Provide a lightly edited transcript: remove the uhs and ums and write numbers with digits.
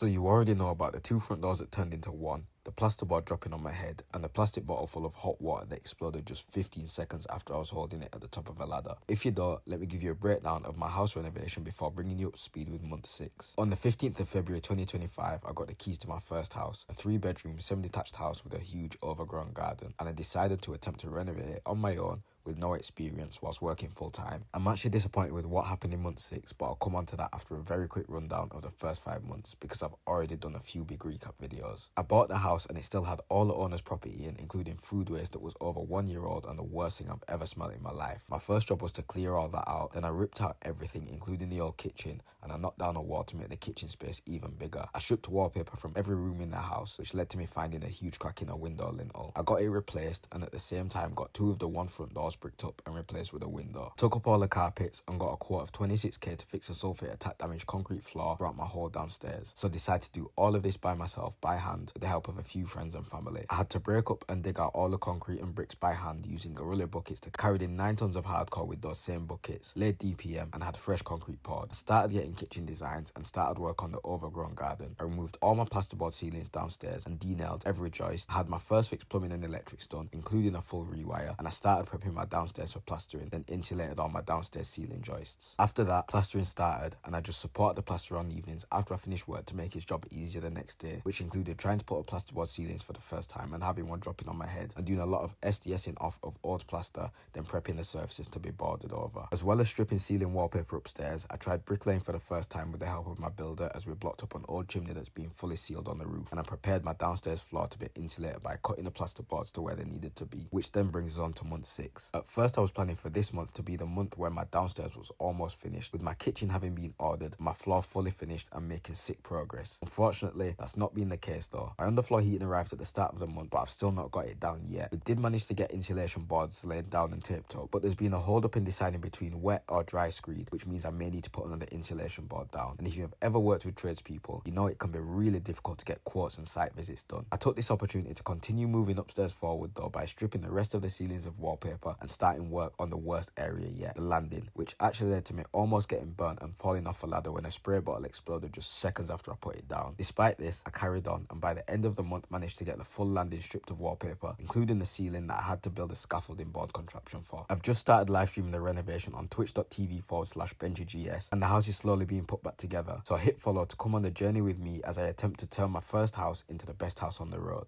So you already know about the two front doors that turned into one, the plasterboard dropping on my head, and the plastic bottle full of hot water that exploded just 15 seconds after I was holding it at the top of a ladder. If you don't, let me give you a breakdown of my house renovation before bringing you up to speed with month 6. On the 15th of February 2025, I got the keys to my first house, a 3-bedroom, semi-detached house with a huge overgrown garden, and I decided to attempt to renovate it on my own with no experience whilst working full time. I'm actually disappointed with what happened in month 6, but I'll come on to that after a very quick rundown of the first 5 months because I've already done a few big recap videos. I bought the house and it still had all the owner's property in, including food waste that was over 1 year old and the worst thing I've ever smelled in my life. My first job was to clear all that out, then I ripped out everything including the old kitchen, and I knocked down a wall to make the kitchen space even bigger. I stripped wallpaper from every room in the house, which led to me finding a huge crack in a window lintel. I got it replaced and at the same time got 2 of the 1 front doors bricked up and replaced with a window. Took up all the carpets and got a quote of 26k to fix a sulfate attack damaged concrete floor throughout my whole downstairs. So decided to do all of this by myself by hand with the help of a few friends and family. I had to break up and dig out all the concrete and bricks by hand using gorilla buckets to carry in 9 tons of hardcore with those same buckets, laid DPM and had fresh concrete poured. I started getting kitchen designs and started work on the overgrown garden. I removed all my plasterboard ceilings downstairs and de-nailed every joist. I had my first fixed plumbing and electrics done, including a full rewire, and I started prepping my downstairs for plastering, then insulated all my downstairs ceiling joists. After that, plastering started and I just supported the plasterer on evenings after I finished work to make his job easier the next day, which included trying to put up plasterboard ceilings for the first time and having one dropping on my head, and doing a lot of SDSing off of old plaster, then prepping the surfaces to be boarded over. As well as stripping ceiling wallpaper upstairs, I tried bricklaying for the first time with the help of my builder as we blocked up an old chimney that's been fully sealed on the roof, and I prepared my downstairs floor to be insulated by cutting the plasterboards to where they needed to be, which then brings us on to month 6. At first I was planning for this month to be the month where my downstairs was almost finished, with my kitchen having been ordered, my floor fully finished and making sick progress. Unfortunately, that's not been the case though. My underfloor heating arrived at the start of the month, but I've still not got it down yet. We did manage to get insulation boards laid down and taped up, but there's been a hold up in deciding between wet or dry screed, which means I may need to put another insulation board down. And if you have ever worked with tradespeople, you know it can be really difficult to get quotes and site visits done. I took this opportunity to continue moving upstairs forward though by stripping the rest of the ceilings of wallpaper and starting work on the worst area yet, the landing, which actually led to me almost getting burnt and falling off a ladder when a spray bottle exploded just seconds after I put it down. Despite this, I carried on and by the end of the month managed to get the full landing stripped of wallpaper, including the ceiling that I had to build a scaffolding board contraption for. I've just started live streaming the renovation on twitch.tv/BenjiGS, and the house is slowly being put back together, so hit follow to come on the journey with me as I attempt to turn my first house into the best house on the road.